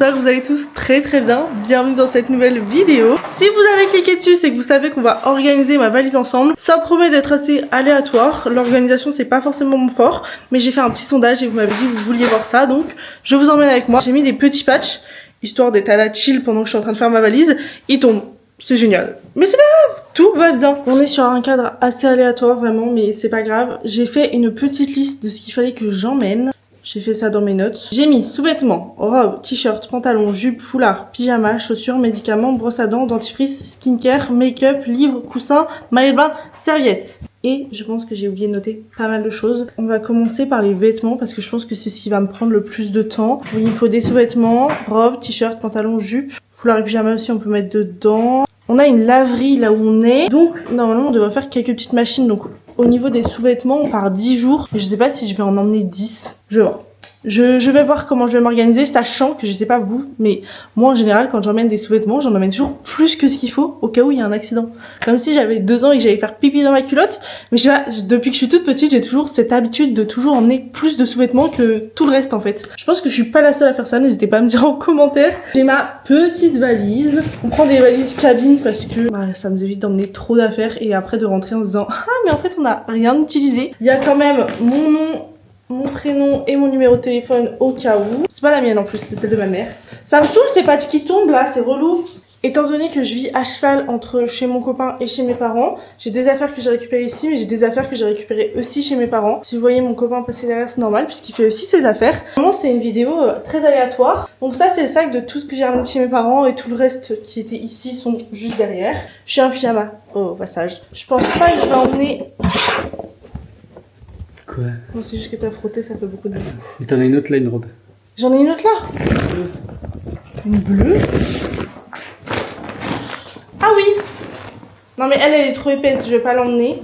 j'espère que vous allez tous très bien. Bienvenue dans cette nouvelle vidéo. Si vous avez cliqué dessus, c'est que vous savez qu'on va organiser ma valise ensemble. Ça promet d'être assez aléatoire. L'organisation, c'est pas forcément mon fort, mais j'ai fait un petit sondage et vous m'avez dit que vous vouliez voir ça, donc je vous emmène avec moi. J'ai mis des petits patchs, histoire d'être à la chill pendant que je suis en train de faire ma valise. Ils tombent, c'est génial. Mais c'est pas grave, tout va bien. On est sur un cadre assez aléatoire vraiment, mais c'est pas grave. J'ai fait une petite liste de ce qu'il fallait que j'emmène. J'ai fait ça dans mes notes. J'ai mis sous-vêtements, robe, t-shirt, pantalon, jupe, foulard, pyjama, chaussures, médicaments, brosse à dents, dentifrice, skincare, make-up, livres, coussins, maillot de bain, serviettes. Et je pense que j'ai oublié de noter pas mal de choses. On va commencer par les vêtements parce que je pense que c'est ce qui va me prendre le plus de temps. Oui, il me faut des sous-vêtements, robe, t-shirt, pantalon, jupe, foulard et pyjama aussi on peut mettre dedans. On a une laverie là où on est. Donc normalement on devrait faire quelques petites machines. Donc au niveau des sous-vêtements, on part 10 jours. Et je sais pas si je vais en emmener 10. Je vais voir. Je vais voir comment je vais m'organiser, sachant que je sais pas vous, mais moi en général quand j'emmène des sous-vêtements, j'en emmène toujours plus que ce qu'il faut au cas où il y a un accident. Comme si j'avais 2 ans et que j'allais faire pipi dans ma culotte. Mais je sais pas, depuis que je suis toute petite, j'ai toujours cette habitude de toujours emmener plus de sous-vêtements que tout le reste en fait. Je pense que je suis pas la seule à faire ça, n'hésitez pas à me dire en commentaire. J'ai ma petite valise. On prend des valises cabine parce que ça me évite d'emmener trop d'affaires et après de rentrer en se disant ah mais en fait on a rien utilisé. Il y a quand même mon nom, mon prénom et mon numéro de téléphone au cas où. C'est pas la mienne en plus, c'est celle de ma mère. Ça me saoule ces patchs qui tombent là, c'est relou. Étant donné que je vis à cheval entre chez mon copain et chez mes parents, j'ai des affaires que j'ai récupérées ici, mais j'ai des affaires que j'ai récupérées aussi chez mes parents. Si vous voyez mon copain passer derrière, c'est normal puisqu'il fait aussi ses affaires. Vraiment, c'est une vidéo très aléatoire. Donc ça, c'est le sac de tout ce que j'ai ramené chez mes parents et tout le reste qui était ici sont juste derrière. Je suis en pyjama au passage. Je pense pas que je vais emmener... Quoi? Non, c'est juste que t'as frotté, ça fait beaucoup de bruit. Et t'en as une autre là, une robe. J'en ai une autre là. Une bleue. Ah oui. Non mais elle est trop épaisse, je vais pas l'emmener.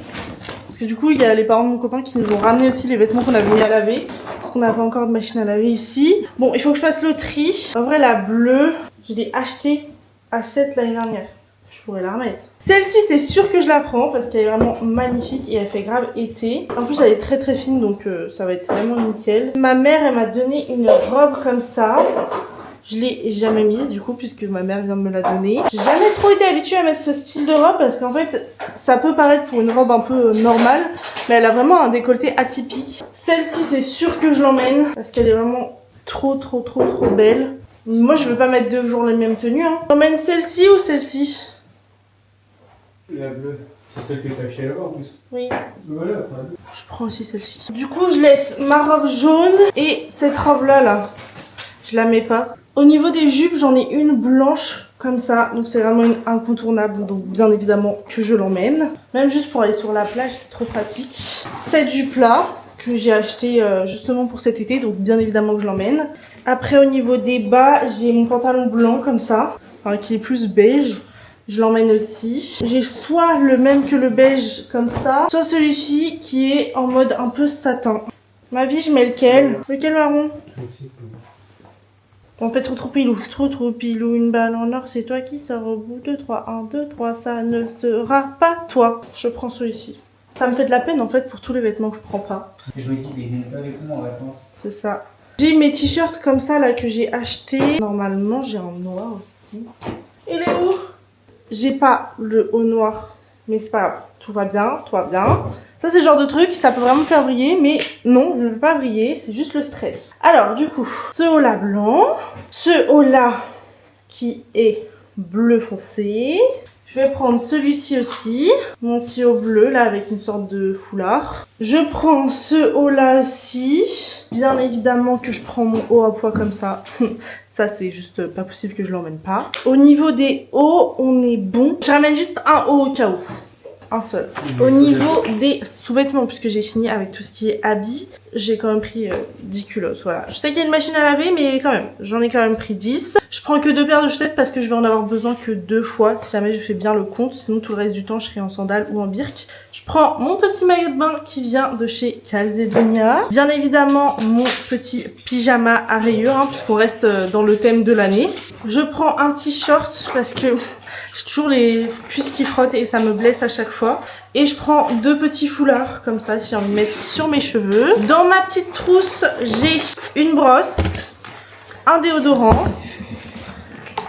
Parce que du coup, il y a les parents de mon copain qui nous ont ramené aussi les vêtements qu'on avait mis à laver. Parce qu'on n'a pas encore de machine à laver ici. Bon, il faut que je fasse le tri. En vrai, la bleue, je l'ai achetée à 7 l'année dernière. Je pourrais la remettre. Celle-ci, c'est sûr que je la prends parce qu'elle est vraiment magnifique et elle fait grave été. En plus, elle est très fine donc ça va être vraiment nickel. Ma mère, elle m'a donné une robe comme ça. Je l'ai jamais mise du coup puisque ma mère vient de me la donner. J'ai jamais trop été habituée à mettre ce style de robe parce qu'en fait, ça peut paraître pour une robe un peu normale, mais elle a vraiment un décolleté atypique. Celle-ci, c'est sûr que je l'emmène parce qu'elle est vraiment trop belle. Moi, je veux pas mettre 2 jours les mêmes tenues. Hein. J'emmène celle-ci ou celle-ci? La bleue, c'est celle que t'as achetée là-bas en plus. Oui. Voilà. Je prends aussi celle-ci. Du coup, je laisse ma robe jaune et cette robe-là, là, je la mets pas. Au niveau des jupes, j'en ai une blanche comme ça. Donc c'est vraiment une incontournable. Donc bien évidemment que je l'emmène. Même juste pour aller sur la plage, c'est trop pratique. Cette jupe-là, que j'ai acheté justement pour cet été. Donc bien évidemment que je l'emmène. Après, au niveau des bas, j'ai mon pantalon blanc comme ça. Enfin, qui est plus beige. Je l'emmène aussi. J'ai soit le même que le beige comme ça, soit celui-ci qui est en mode un peu satin. Ma vie, je mets lequel? Lequel marron? On fait trop pilou, trop pilou. Une balle en or, c'est toi qui sors au bout. 2, 3, 1, 2, 3, ça ne sera pas toi. Je prends celui-ci. Ça me fait de la peine en fait pour tous les vêtements que je prends pas. Je me dis, il viennent pas avec moi en vacances. C'est ça. J'ai mes t-shirts comme ça là que j'ai acheté. Normalement, j'ai un noir aussi. Il est où? J'ai pas le haut noir, mais c'est pas grave. Tout va bien, tout va bien. Ça, c'est le genre de truc, ça peut vraiment me faire briller, mais non, je ne veux pas briller, c'est juste le stress. Alors, du coup, ce haut-là blanc, ce haut-là qui est bleu foncé. Je vais prendre celui-ci aussi, mon petit haut bleu, là, avec une sorte de foulard. Je prends ce haut-là aussi. Bien évidemment que je prends mon haut à poids comme ça. Ça, c'est juste pas possible que je l'emmène pas. Au niveau des hauts, on est bon. Je ramène juste un haut au cas où. Un seul. Au niveau des sous-vêtements, puisque j'ai fini avec tout ce qui est habits, j'ai quand même pris 10 culottes, voilà. Je sais qu'il y a une machine à laver, mais quand même, j'en ai quand même pris 10. Je prends que 2 paires de chaussettes parce que je vais en avoir besoin que 2 fois, si jamais je fais bien le compte. Sinon, tout le reste du temps, je serai en sandales ou en birk. Je prends mon petit maillot de bain qui vient de chez Calzedonia. Bien évidemment, mon petit pyjama à rayures, hein, puisqu'on reste dans le thème de l'année. Je prends un t-shirt parce que j'ai toujours les cuisses qui frottent et ça me blesse à chaque fois. Et je prends 2 petits foulards comme ça si j'ai envie de mettre sur mes cheveux. Dans ma petite trousse, j'ai une brosse, un déodorant,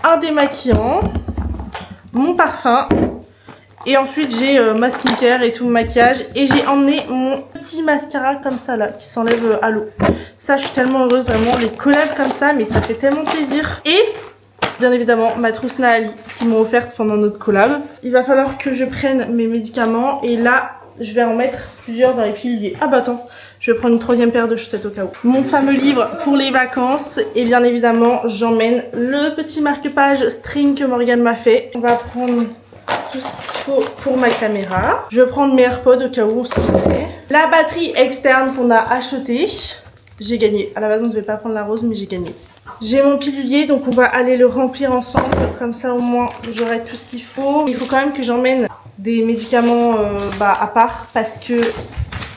un démaquillant, mon parfum. Et ensuite j'ai ma skincare et tout mon maquillage. Et j'ai emmené mon petit mascara comme ça là, qui s'enlève à l'eau. Ça je suis tellement heureuse, vraiment, les collabs comme ça, mais ça fait tellement plaisir. Et bien évidemment ma trousse Naali qui m'ont offerte pendant notre collab. Il va falloir que je prenne mes médicaments. Et là je vais en mettre plusieurs dans les piluliers. Ah bah attends, je vais prendre une troisième paire de chaussettes au cas où. Mon fameux livre pour les vacances. Et bien évidemment j'emmène le petit marque-page string que Morgane m'a fait. On va prendre tout ce qu'il faut pour ma caméra. Je vais prendre mes AirPods au cas où on se fait. La batterie externe qu'on a achetée. J'ai gagné. À la base on ne devait pas prendre la rose mais j'ai gagné. J'ai mon pilulier donc on va aller le remplir ensemble. Comme ça au moins j'aurai tout ce qu'il faut. Il faut quand même que j'emmène des médicaments à part parce que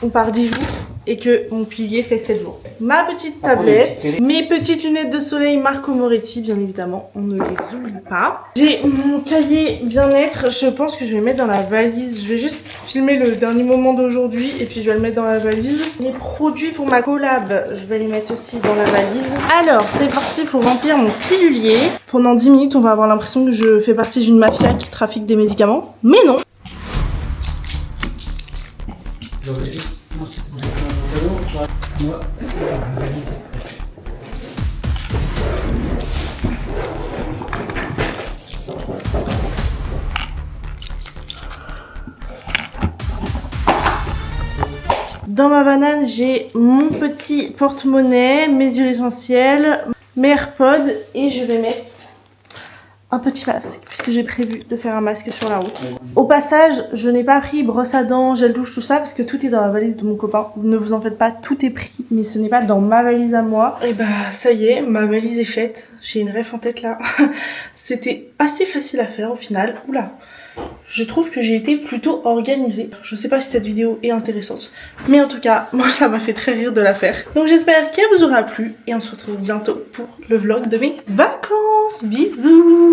on part 10 jours. Et que mon pilier fait 7 jours. Ma petite tablette, mes petites lunettes de soleil Marco Moretti, bien évidemment, on ne les oublie pas. J'ai mon cahier bien-être, je pense que je vais le mettre dans la valise. Je vais juste filmer le dernier moment d'aujourd'hui et puis je vais le mettre dans la valise. Les produits pour ma collab, je vais les mettre aussi dans la valise. Alors, c'est parti pour remplir mon pilulier. Pendant 10 minutes, on va avoir l'impression que je fais partie d'une mafia qui trafique des médicaments. Mais non. Dans ma banane, j'ai mon petit porte-monnaie, mes huiles essentielles, mes AirPods et je vais mettre un petit masque puisque j'ai prévu de faire un masque sur la route. Au passage, je n'ai pas pris brosse à dents, gel douche, tout ça parce que tout est dans la valise de mon copain. Ne vous en faites pas, tout est pris, mais ce n'est pas dans ma valise à moi. Et bah ça y est, ma valise est faite. J'ai une ref en tête là. C'était assez facile à faire au final. Oula. Je trouve que j'ai été plutôt organisée. Je sais pas si cette vidéo est intéressante, mais en tout cas, moi ça m'a fait très rire de la faire. Donc j'espère qu'elle vous aura plu et on se retrouve bientôt pour le vlog de mes vacances. Bisous.